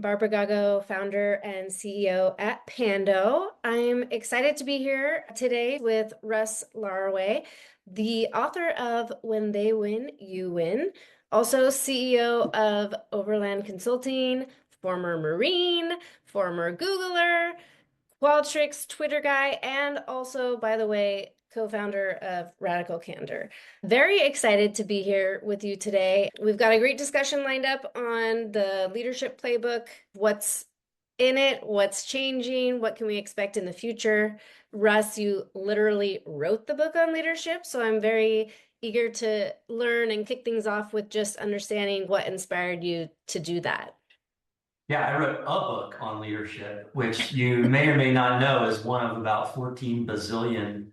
I'm Barbara Gago, founder and CEO at Pando. I'm excited to be here today with Russ Laraway, the author of When They Win, You Win, also CEO of Overland Consulting, former Marine, former Googler, Qualtrics Twitter guy, and also, by the way, co-founder of Radical Candar. Very excited to be here with you today. We've got a great discussion lined up on the leadership playbook, what's in it, what's changing, what can we expect in the future. Russ, you literally wrote the book on leadership, so I'm very eager to learn and kick things off with just understanding what inspired you to do that. Yeah, I wrote a book on leadership, which you may or may not know is one of about 14 bazillion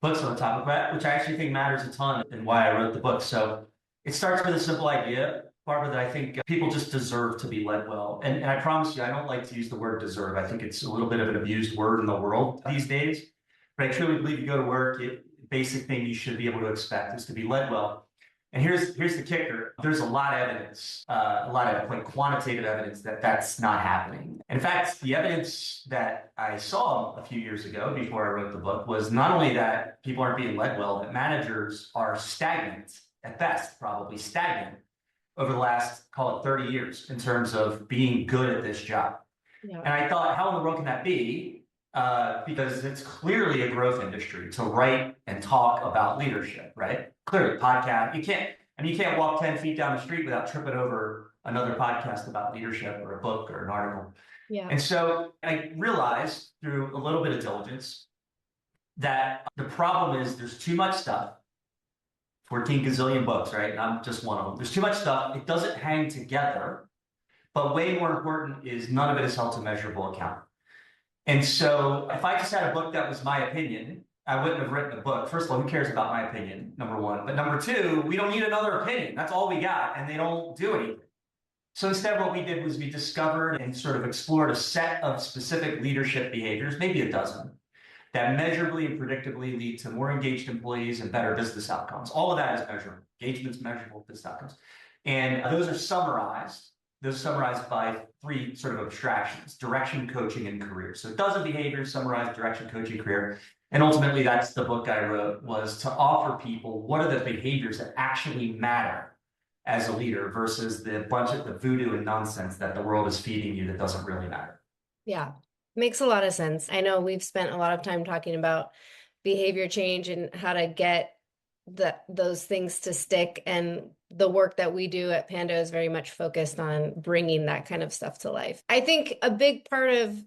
books on the topic of that, which I actually think matters a ton and why I wrote the book. So it starts with a simple idea, Barbara, that I think people just deserve to be led well. And I promise you, I don't like to use the word deserve. I think it's a little bit of an abused word in the world these days. But I truly believe you go to work, the basic thing you should be able to expect is to be led well. And here's the kicker. There's a lot of evidence, a lot of like quantitative evidence that that's not happening. In fact, the evidence that I saw a few years ago before I wrote the book was not only that people aren't being led well, that managers are stagnant, at best, probably stagnant over the last, call it 30 years in terms of being good at this job. Yeah. And I thought, how in the world can that be? Because it's clearly a growth industry to write and talk about leadership, right? Clearly, podcast. You can't walk 10 feet down the street without tripping over another podcast about leadership or a book or an article. Yeah. And so I realized through a little bit of diligence that the problem is there's too much stuff. 14 gazillion books, right? And I'm just one of them. There's too much stuff. It doesn't hang together. But way more important is none of it is held to measurable account. And so if I just had a book that was my opinion, I wouldn't have written a book. First of all, who cares about my opinion, number one. But number two, we don't need another opinion. That's all we got, and they don't do anything. So instead, what we did was we discovered and sort of explored a set of specific leadership behaviors, maybe a dozen, that measurably and predictably lead to more engaged employees and better business outcomes. All of that is measurable. Engagement's measurable, business outcomes. And those are summarized. Those summarized by three sort of abstractions: direction, coaching, and career. So dozen behaviors, summarized direction, coaching, career. And ultimately, that's the book I wrote, was to offer people what are the behaviors that actually matter as a leader versus the bunch of the voodoo and nonsense that the world is feeding you that doesn't really matter. Yeah, makes a lot of sense. I know we've spent a lot of time talking about behavior change and how to get those things to stick, and the work that we do at Pando is very much focused on bringing that kind of stuff to life. I think a big part of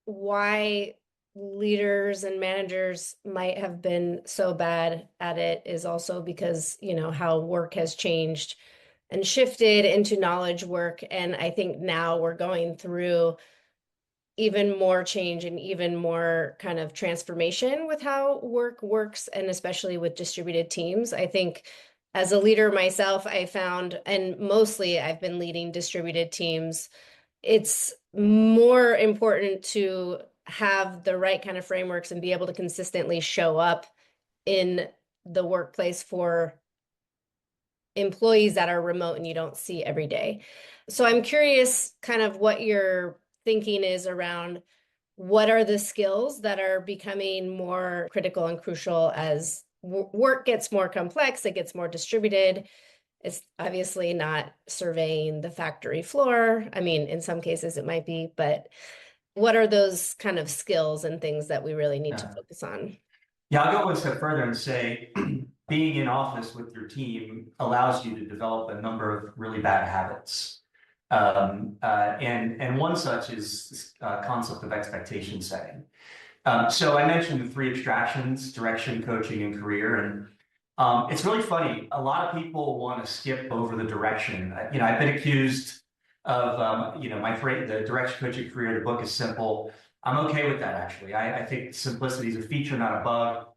why leaders and managers might have been so bad at it is also because, how work has changed and shifted into knowledge work. And I think now we're going through even more change and even more kind of transformation with how work works, and especially with distributed teams. I think as a leader myself, I found, and mostly I've been leading distributed teams, it's more important to have the right kind of frameworks and be able to consistently show up in the workplace for employees that are remote and you don't see every day. So I'm curious kind of what your thinking is around what are the skills that are becoming more critical and crucial as work gets more complex, it gets more distributed. It's obviously not surveying the factory floor. I mean, in some cases it might be, but what are those kind of skills and things that we really need to focus on? Yeah, I'll go one step further and say being in office with your team allows you to develop a number of really bad habits. And one such is this concept of expectation setting. So I mentioned the three abstractions: direction, coaching, and career. And it's really funny. A lot of people want to skip over the direction. I've been accused of, the direction, coaching, career. The book is simple. I'm okay with that, actually. I think simplicity is a feature, not a bug.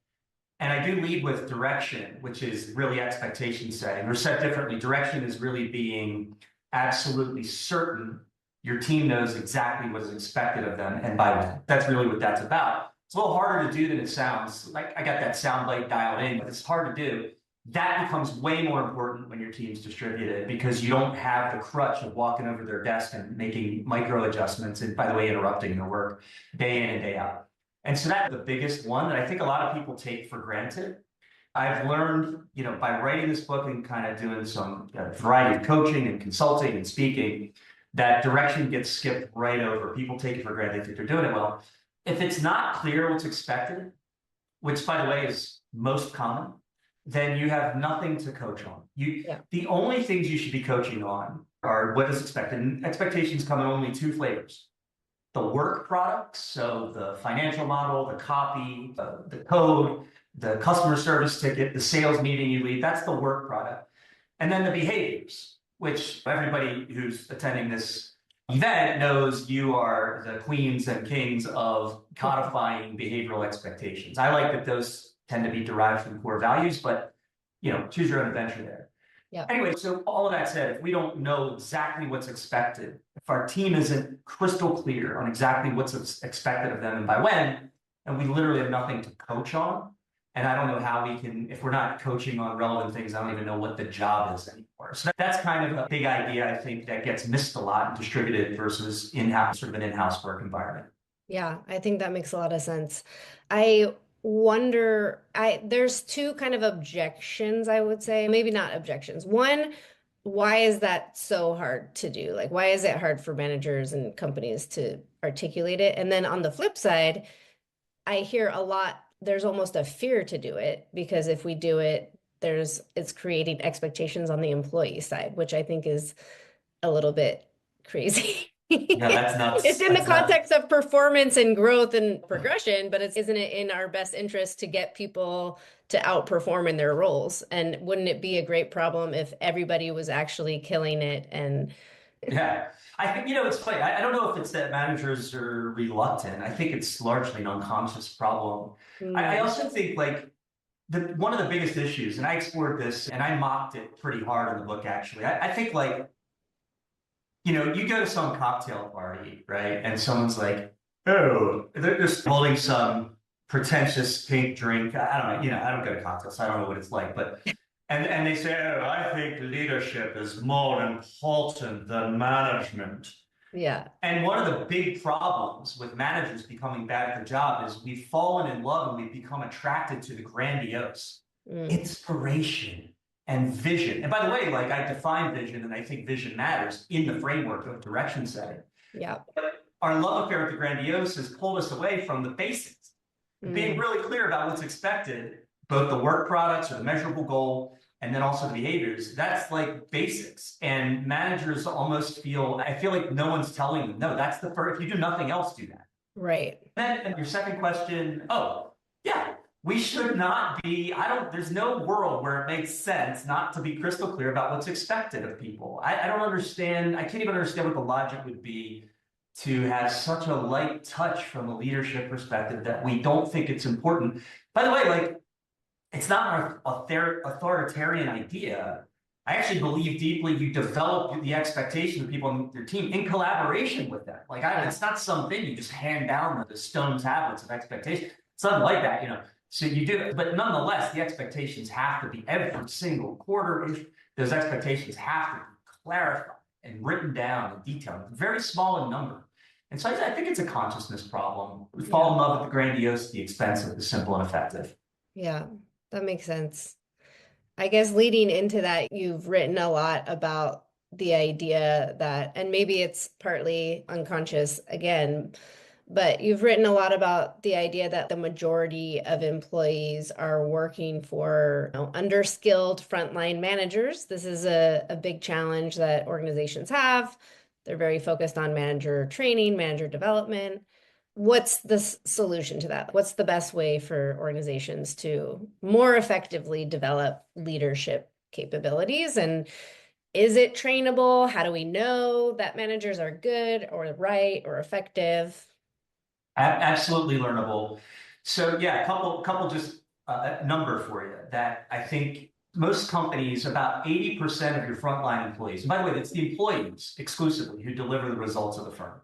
And I do lead with direction, which is really expectation setting. Or said differently, direction is really being absolutely certain your team knows exactly what is expected of them and by when. That's really what that's about. It's a little harder to do than it sounds. Like I got that soundbite dialed in, but it's hard to do. that becomes way more important when your team's distributed because you don't have the crutch of walking over their desk and making micro adjustments and, by the way, interrupting their work day in and day out. And so that's the biggest one that I think a lot of people take for granted. I've learned, by writing this book and kind of doing some variety of coaching and consulting and speaking, that direction gets skipped right over. People take it for granted. They think they're doing it well. If it's not clear what's expected, which, by the way, is most common, then you have nothing to coach on. The only things you should be coaching on are what is expected. And expectations come in only two flavors. The work products, so the financial model, the copy, the code, the customer service ticket, the sales meeting you lead, that's the work product. And then the behaviors, which everybody who's attending this event knows you are the queens and kings of codifying behavioral expectations. I like that those tend to be derived from core values, but choose your own adventure there. Yeah. Anyway, so all of that said, if we don't know exactly what's expected, if our team isn't crystal clear on exactly what's expected of them and by when, and we literally have nothing to coach on, and I don't know how we can, if we're not coaching on relevant things, I don't even know what the job is anymore. So that's kind of a big idea, I think, that gets missed a lot in distributed versus in-house, sort of an in-house work environment. Yeah, I think that makes a lot of sense. I wonder, there's two kind of objections, I would say, maybe not objections. One, why is that so hard to do? Like, why is it hard for managers and companies to articulate it? And then on the flip side, I hear a lot, there's almost a fear to do it because if we do it, it's creating expectations on the employee side, which I think is a little bit crazy. Yeah, that's It's nuts. in the That's nuts. context of performance and growth and progression, but isn't it in our best interest to get people to outperform in their roles? And wouldn't it be a great problem if everybody was actually killing it? And Yeah, I think, it's funny. I don't know if it's that managers are reluctant. I think it's largely an unconscious problem. I Mm, also think like one of the biggest issues, and I explored this and I mocked it pretty hard in the book, actually. I think like, you go to some cocktail party, right? And someone's like, oh, they're just holding some pretentious pink drink. I don't know, I don't go to cocktails, so I don't know what it's like, but and they say, oh, I think leadership is more important than management. yeah. And one of the big problems with managers becoming bad at their job is we've fallen in love and we've become attracted to the grandiose Mm, inspiration and vision. And by the way, like I define vision, and I think vision matters in the framework of direction setting. yeah. But our love affair with the grandiose has pulled us away from the basics. Being Mm, really clear about what's expected, both the work products or the measurable goal, and then also the behaviors, that's like basics. And managers almost I feel like no one's telling them, no, that's the first, if you do nothing else, do that. right. And your second question, oh, yeah, we should not be, there's no world where it makes sense not to be crystal clear about what's expected of people. I don't understand, I can't even understand what the logic would be to have such a light touch from a leadership perspective that we don't think it's important. By the way, like, it's not an authoritarian idea. I actually believe deeply you develop the expectation of people on your team in collaboration with them. Like, it's not something you just hand down the stone tablets of expectation. It's nothing like that, So you do it, but nonetheless, the expectations have to be every single quarter. Those expectations have to be clarified and written down in detail, very small in number. And so I think it's a consciousness problem. We fall in love with the grandiose at the expense of the simple and effective. Yeah, that makes sense. I guess leading into that, you've written a lot about the idea that, and maybe it's partly unconscious again, but you've written a lot about the idea that the majority of employees are working for underskilled frontline managers. This is a big challenge that organizations have. They're very focused on manager training, manager development. What's the solution to that? What's the best way for organizations to more effectively develop leadership capabilities? And is it trainable? How do we know that managers are good or right or effective? Absolutely learnable. So yeah, couple just number for you that I think most companies, about 80% of your frontline employees, and by the way, it's the employees exclusively who deliver the results of the firm.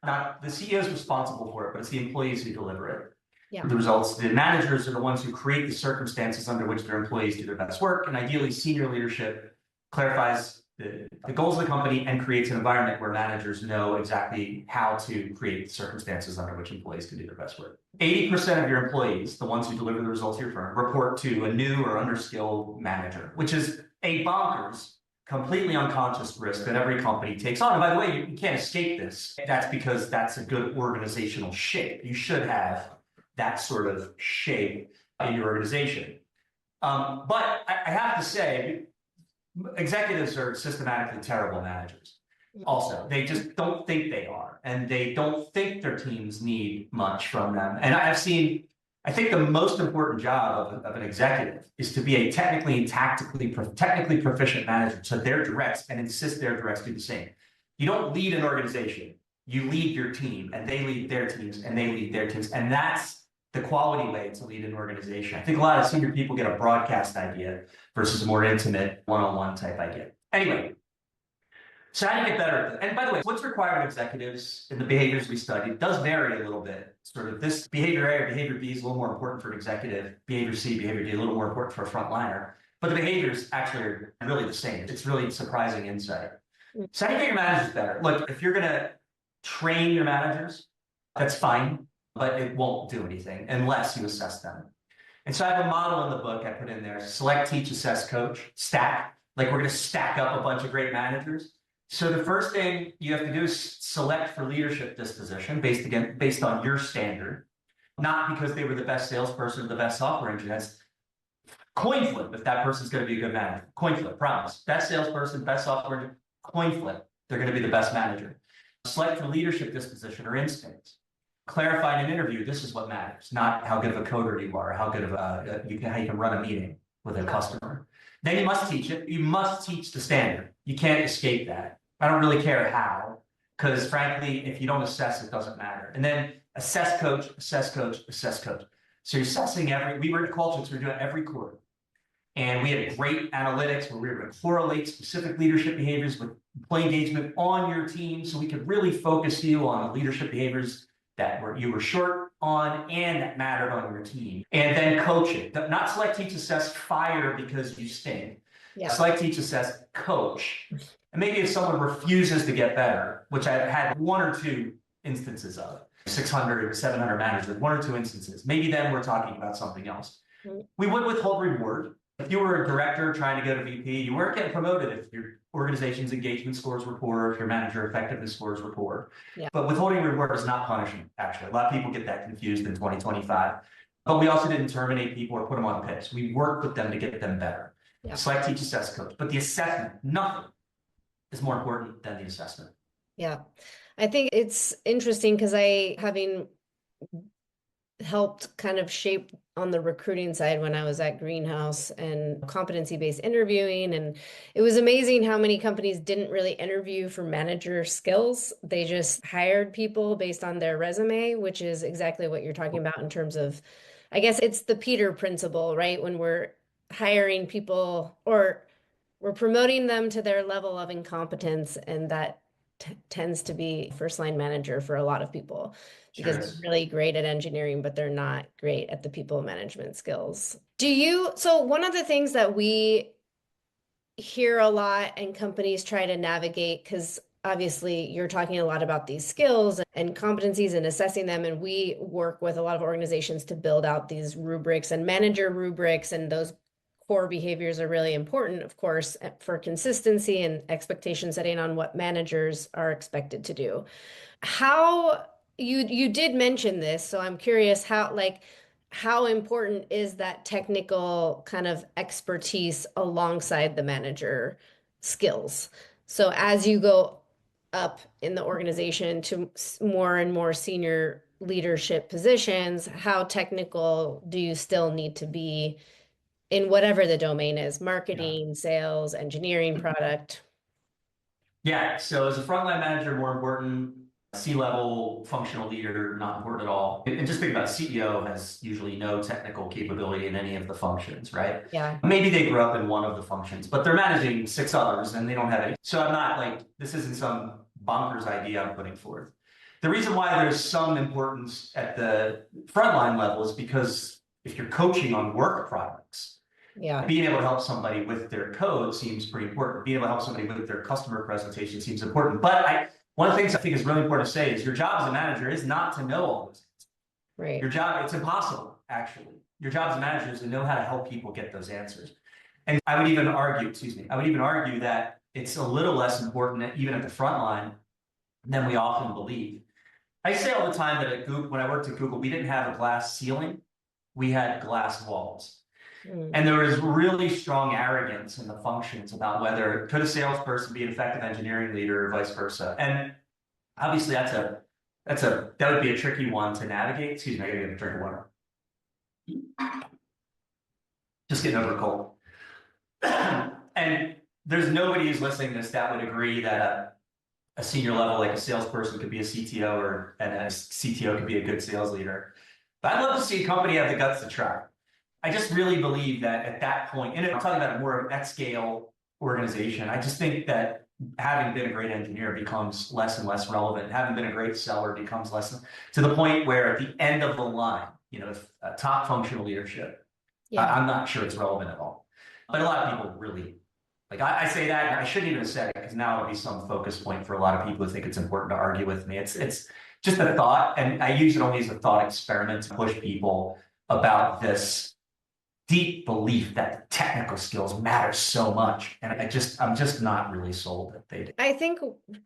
Not the CEO is responsible for it, but it's the employees who deliver it. Yeah. The results. The managers are the ones who create the circumstances under which their employees do their best work. And ideally, senior leadership clarifies the goals of the company and creates an environment where managers know exactly how to create the circumstances under which employees can do their best work. 80% of your employees, the ones who deliver the results of your firm, report to a new or underskilled manager, which is a bonkers, completely unconscious risk that every company takes on. And by the way, you can't escape this. That's because that's a good organizational shape. You should have that sort of shape in your organization. But I have to say, executives are systematically terrible managers. Also, they just don't think they are, and they don't think their teams need much from them. And I've seen, I think the most important job of an executive is to be a technically and technically proficient manager to their directs and insist their directs do the same. You don't lead an organization, you lead your team, and they lead their teams, and they lead their teams. And that's the quality way to lead an organization. I think a lot of senior people get a broadcast idea versus a more intimate one-on-one type idea. Anyway, so how do you get better at it? And by the way, what's required of executives in the behaviors we studied does vary a little bit. Sort of this behavior A or behavior B is a little more important for an executive. Behavior C, behavior D, a little more important for a frontliner. But the behaviors actually are really the same. It's really surprising insight. So how do you get your managers better? Look, if you're going to train your managers, that's fine, but it won't do anything unless you assess them. And so I have a model in the book I put in there: select, teach, assess, coach, stack. Like we're going to stack up a bunch of great managers. So the first thing you have to do is select for leadership disposition based on your standard, not because they were the best salesperson or the best software engineer. That's coin flip if that person's going to be a good manager. Coin flip, promise. Best salesperson, best software engineer, coin flip. They're going to be the best manager. Select for leadership disposition or instincts. Clarify in an interview, this is what matters, not how good of a coder you are, how good of how you can run a meeting with a customer. Then you must teach it. You must teach the standard. You can't escape that. I don't really care how, because frankly, if you don't assess, it doesn't matter. And then assess, coach, assess, coach, assess, coach. So you're assessing we were in culture, so we're doing every quarter. And we had great analytics where we were going to correlate specific leadership behaviors with employee engagement on your team, so we could really focus you on the leadership behaviors that you were short on and that mattered on your team. And then coach it. Not select, teach, assess, fire because you stink. Yeah. Select, teach, assess, coach. And maybe if someone refuses to get better, which I had one or two instances of, 600 or 700 managers, one or two instances, maybe then we're talking about something else. We would withhold reward. If you were a director trying to go to VP, you weren't getting promoted if your organization's engagement scores were poor, if your manager effectiveness scores were poor. Yeah. But withholding reward is not punishment, actually. A lot of people get that confused in 2025. But we also didn't terminate people or put them on picks. We worked with them to get them better. Yeah. Select, teach, assess, coach. But the assessment, nothing is more important than the assessment. Yeah. I think it's interesting because having helped kind of shape on the recruiting side when I was at Greenhouse and competency-based interviewing. And it was amazing how many companies didn't really interview for manager skills. They just hired people based on their resume, which is exactly what you're talking about in terms of, I guess it's the Peter principle, right? When we're hiring people or we're promoting them to their level of incompetence, and that tends to be first line manager for a lot of people because they're really great at engineering, but they're not great at the people management skills. So one of the things that we hear a lot and companies try to navigate, because obviously you're talking a lot about these skills and competencies and assessing them, and we work with a lot of organizations to build out these rubrics and manager rubrics, and those core behaviors are really important, of course, for consistency and expectation setting on what managers are expected to do. How you did mention this, so I'm curious how important is that technical kind of expertise alongside the manager skills? So as you go up in the organization to more and more senior leadership positions, how technical do you still need to be in whatever the domain is: marketing, sales, engineering, product? Yeah, so as a frontline manager, more important. C-level functional leader, not important at all. And just think about CEO has usually no technical capability in any of the functions, right? Yeah. Maybe they grew up in one of the functions, but they're managing 6 others and they don't have any. So I'm not this isn't some bonkers idea I'm putting forth. The reason why there's some importance at the frontline level is because if you're coaching on work products, Yeah. being able to help somebody with their code seems pretty important. Being able to help somebody with their customer presentation seems important. But one of the things I think is really important to say is your job as a manager is not to know all those things. Right. Your job, it's impossible, actually. Your job as a manager is to know how to help people get those answers. And I would even argue, that it's a little less important, even at the front line, than we often believe. I say all the time that at Google, when I worked at Google, we didn't have a glass ceiling, we had glass walls. And there was really strong arrogance in the functions about whether could a salesperson be an effective engineering leader or vice versa. And obviously that would be a tricky one to navigate. Excuse me, I gotta get a drink of water. Just getting over a cold. And there's nobody who's listening to this that would agree that a senior level, like a salesperson, could be a CTO, and a CTO could be a good sales leader. But I'd love to see a company have the guts to try. I just really believe that at that point, and I'm talking about a more at scale organization, I just think that having been a great engineer becomes less and less relevant. Having been a great seller becomes less, to the point where at the end of the line, top functional leadership, Yeah. I'm not sure it's relevant at all. But a lot of people really, like I say that, and I shouldn't even have said it because now it'll be some focus point for a lot of people who think it's important to argue with me. It's just a thought, and I use it only as a thought experiment to push people about this deep belief that the technical skills matter so much. And I'm just not really sold that they do. I think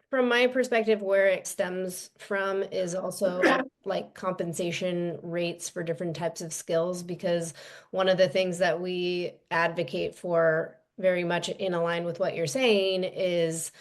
from my perspective, where it stems from is also like compensation rates for different types of skills, because one of the things that we advocate for very much in line with what you're saying is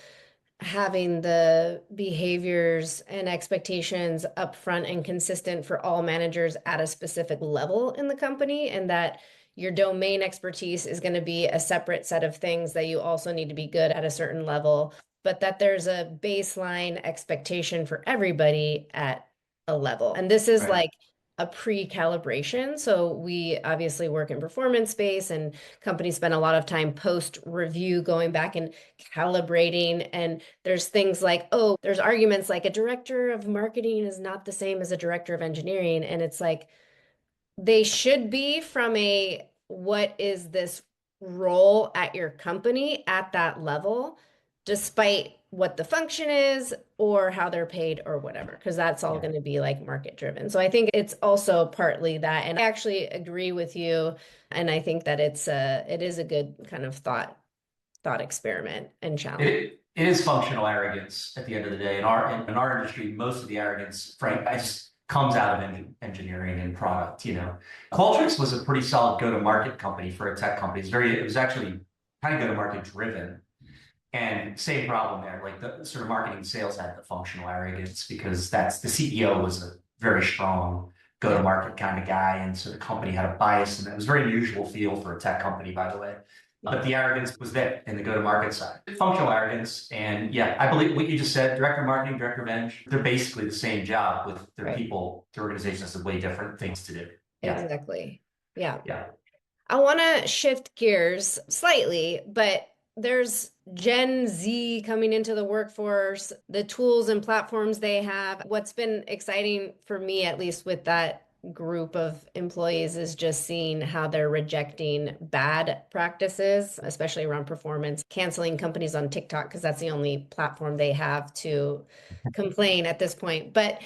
having the behaviors and expectations upfront and consistent for all managers at a specific level in the company, and that your domain expertise is going to be a separate set of things that you also need to be good at a certain level, but that there's a baseline expectation for everybody at a level. And this is like a pre-calibration. So we obviously work in performance space, and companies spend a lot of time post-review going back and calibrating. And there's things like, oh, there's arguments like a director of marketing is not the same as a director of engineering. And it's like, they should be from a what is this role at your company at that level, despite what the function is or how they're paid or whatever, because that's all going to be like market driven. So I think it's also partly that. And I actually agree with you. And I think that it is a good kind of thought experiment and challenge. It is functional arrogance at the end of the day. In our industry, most of the arrogance, Frank, I just comes out of engineering and product. Qualtrics was a pretty solid go-to-market company for a tech company. It was actually kind of go-to-market driven, and same problem there. Like the sort of marketing and sales had the functional arrogance because the CEO was a very strong go-to-market kind of guy, and so the company had a bias, and it was a very unusual feel for a tech company, by the way. But the arrogance was there in the go-to-market side. Functional arrogance. And yeah, I believe what you just said, director of marketing, director of eng, they're basically the same job with their people, their organizations have way different things to do. Yeah. Exactly. Yeah. Yeah. I want to shift gears slightly, but there's Gen Z coming into the workforce, the tools and platforms they have. What's been exciting for me, at least with that group of employees, is just seeing how they're rejecting bad practices, especially around performance, canceling companies on TikTok because that's the only platform they have to complain at this point. But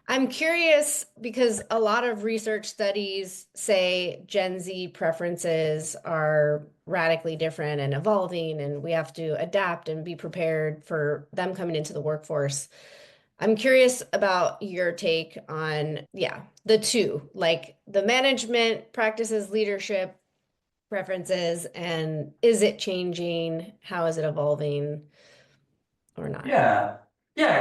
I'm curious because a lot of research studies say Gen Z preferences are radically different and evolving, and we have to adapt and be prepared for them coming into the workforce. I'm curious about your take on, the two, like the management practices, leadership preferences, and is it changing? How is it evolving or not? Yeah,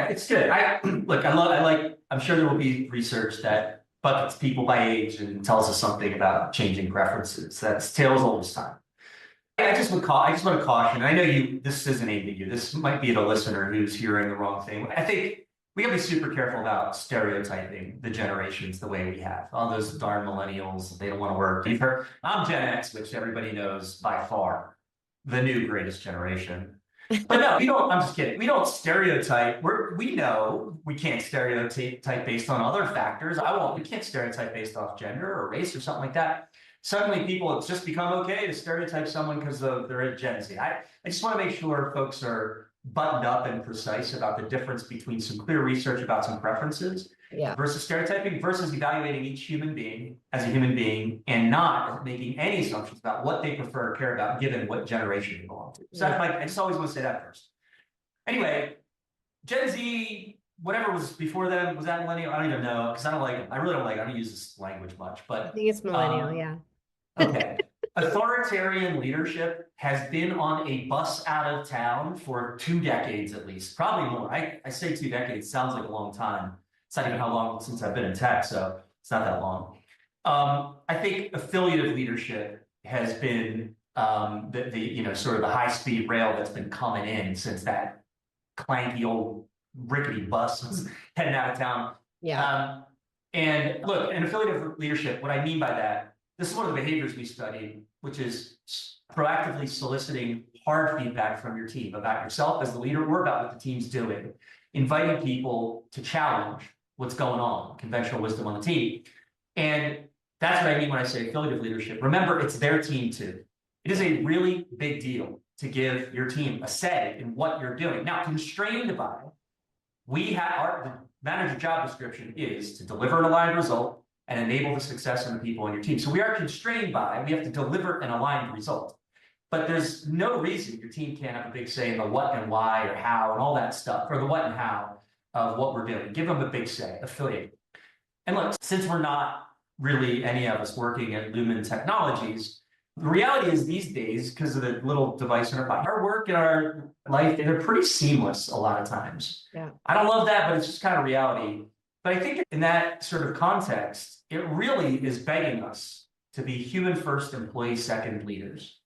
it's good. I'm sure there will be research that buckets people by age and tells us something about changing preferences. That's tales old as time. I just want to caution. I know this isn't aimed at you. This might be at a listener who's hearing the wrong thing. I think we gotta be super careful about stereotyping the generations the way we have. All those darn millennials, they don't want to work. I'm Gen X, which everybody knows by far the new greatest generation. But no, we don't. I'm just kidding. We don't stereotype. We know we can't stereotype based on other factors. I won't. We can't stereotype based off gender or race or something like that. Suddenly, people, it's just become okay to stereotype someone because of their Gen Z. I just want to make sure folks are buttoned up and precise about the difference between some clear research about some preferences Yeah. versus stereotyping versus evaluating each human being as a human being and not making any assumptions about what they prefer or care about given what generation they belong to. So Yeah. that's like, I just always want to say that first. Anyway, Gen Z, whatever was before them, was that millennial? I don't even know because I don't like, I really don't like, I don't use this language much, I but think it's millennial. um, Yeah. okay. Authoritarian leadership has been on a bus out of town for 2 decades at least, probably more. I say 2 decades, sounds like a long time. It's not even how long since I've been in tech, so it's not that long. I think affiliative leadership has been the sort of the high speed rail that's been coming in since that clanky old rickety bus was heading out of town. Yeah. Um, and look, in affiliative leadership, what I mean by that, this is one of the behaviors we studied, which is proactively soliciting hard feedback from your team about yourself as the leader or about what the team's doing, inviting people to challenge what's going on, conventional wisdom on the team. And that's what I mean when I say affiliative leadership. Remember, it's their team too. It is a really big deal to give your team a say in what you're doing. Now, constrained by, the manager job description is to deliver an aligned result and enable the success of the people on your team. So we are constrained by, we have to deliver an aligned result. But there's no reason your team can't have a big say in the what and why or how and all that stuff, or the what and how of what we're doing. Give them a big say, affiliate. And look, since we're not really any of us working at Lumen Technologies, the reality is these days, because of the little device in our pocket, our work and our life, they're pretty seamless a lot of times. Yeah. I don't love that, but it's just kind of reality. But I think in that sort of context, it really is begging us to be human first, employee second leaders.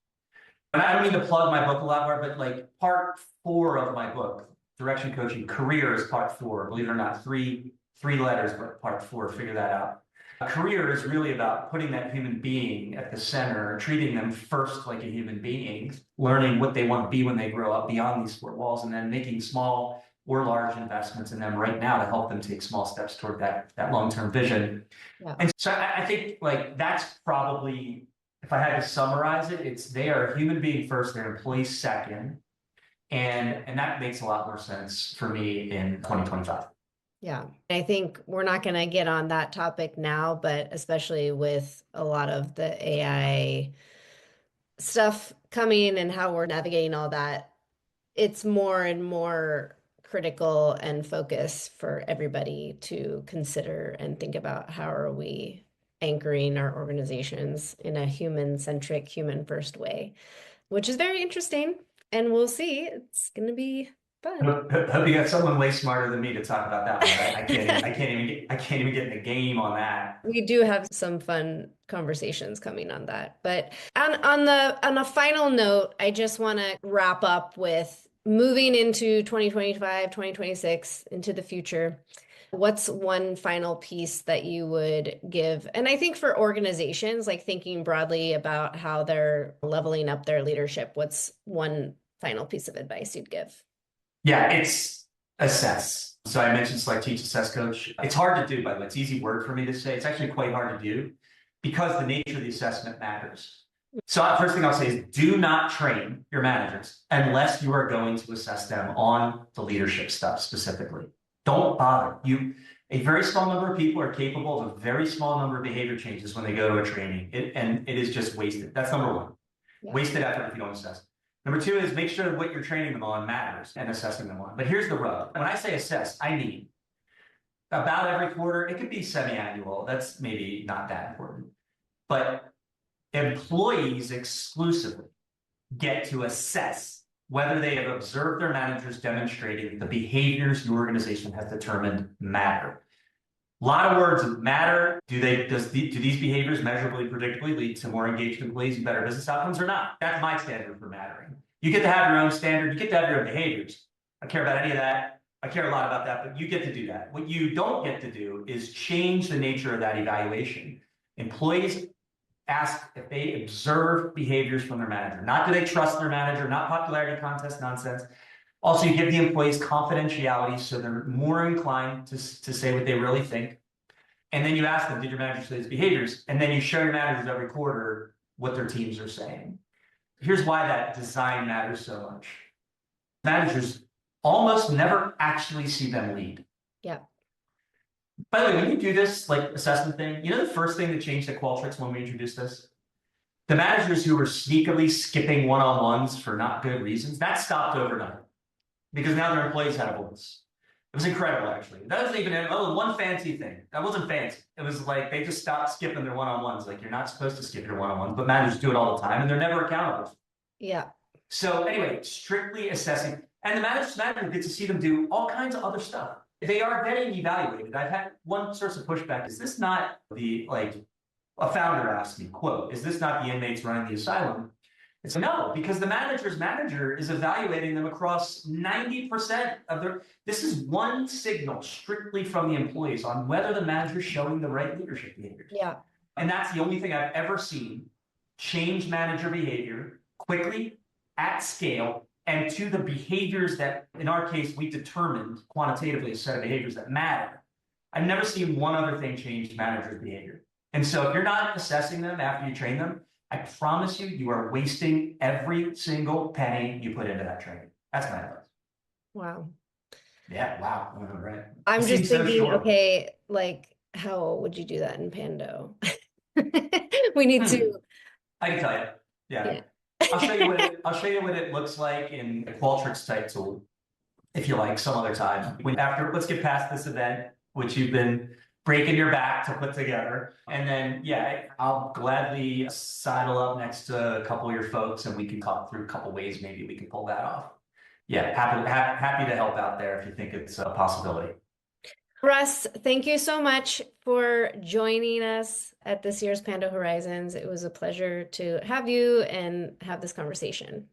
And I don't mean to plug my book a lot more, but like part 4 of my book, Direction Coaching, career is part 4. Believe it or not, three letters, but part 4, figure that out. A career is really about putting that human being at the center, treating them first like a human being, learning what they want to be when they grow up beyond these 4 walls, and then making small or large investments in them right now to help them take small steps toward that long-term vision. Yeah. And so I think like that's probably, if I had to summarize it, it's they are a human being first, they're employees second. And that makes a lot more sense for me in 2025. Yeah. I think we're not going to get on that topic now, but especially with a lot of the AI stuff coming and how we're navigating all that, it's more and more critical and focus for everybody to consider and think about how are we anchoring our organizations in a human-centric, human-first way, which is very interesting. And we'll see. It's going to be fun. Hope you got someone way smarter than me to talk about that one. I can't even get in the game on that. We do have some fun conversations coming on that. But on a final note, I just want to wrap up with moving into 2025, 2026, into the future. What's one final piece that you would give? And I think for organizations, like thinking broadly about how they're leveling up their leadership, what's one final piece of advice you'd give? Yeah, it's assess. So I mentioned select, teach, assess, coach. It's hard to do, by the way. It's an easy word for me to say. It's actually quite hard to do because the nature of the assessment matters. So first thing I'll say is do not train your managers unless you are going to assess them on the leadership stuff specifically. Don't bother. A very small number of people are capable of a very small number of behavior changes when they go to a training, and it is just wasted. That's number one. Yeah. Wasted effort if you don't assess. Number 2 is make sure that what you're training them on matters and assessing them on. But here's the rub. When I say assess, I mean about every quarter. It could be semi-annual. That's maybe not that important. But employees exclusively get to assess whether they have observed their managers demonstrating the behaviors your organization has determined matter. A lot of words matter. Do these behaviors measurably, predictably lead to more engaged employees and better business outcomes or not? That's my standard for mattering. You get to have your own standard. You get to have your own behaviors. I don't care about any of that. I care a lot about that, but you get to do that. What you don't get to do is change the nature of that evaluation. Employees ask if they observe behaviors from their manager. Not do they trust their manager, not popularity contest nonsense. Also, you give the employees confidentiality so they're more inclined to say what they really think. And then you ask them, did your manager say these behaviors? And then you show your managers every quarter what their teams are saying. Here's why that design matters so much. Managers almost never actually see them lead. Yeah. By the way, when you do this like assessment thing, you know the first thing that changed at Qualtrics when we introduced this? The managers who were sneakily skipping one-on-ones for not good reasons, that stopped overnight. Because now their employees had a voice. It was incredible, actually. That wasn't even one fancy thing. That wasn't fancy. It was like they just stopped skipping their one-on-ones. Like you're not supposed to skip your one-on-ones, but managers do it all the time and they're never accountable. Yeah. So anyway, strictly assessing. And the manager gets to see them do all kinds of other stuff. They are getting evaluated. I've had one source of pushback. Is this not the, like, a founder asked me, quote, is this not the inmates running the asylum? It's no, because the manager's manager is evaluating them across 90% of their, this is one signal strictly from the employees on whether the manager's showing the right leadership behaviors. Yeah. And that's the only thing I've ever seen change manager behavior quickly, at scale, and to the behaviors that, in our case, we determined quantitatively a set of behaviors that matter. I've never seen one other thing change manager's behavior. And so if you're not assessing them after you train them, I promise you, you are wasting every single penny you put into that training. That's my advice. Wow. Yeah, wow. All right. I'm It just seems so thinking, short. okay, like how would you do that in Pando? We need to, I can tell you. Yeah. yeah. I'll show you what it looks like in a Qualtrics type tool, if you like, some other time. Let's get past this event, which you've been breaking your back to put together. And then, yeah, I'll gladly sidle up next to a couple of your folks and we can talk through a couple ways maybe we can pull that off. Yeah, happy to help out there if you think it's a possibility. Russ, thank you so much for joining us at this year's Pando Horizons. It was a pleasure to have you and have this conversation.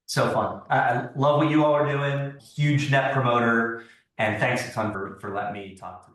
So fun. I love what you all are doing. Huge net promoter. And thanks a ton for letting me talk to you.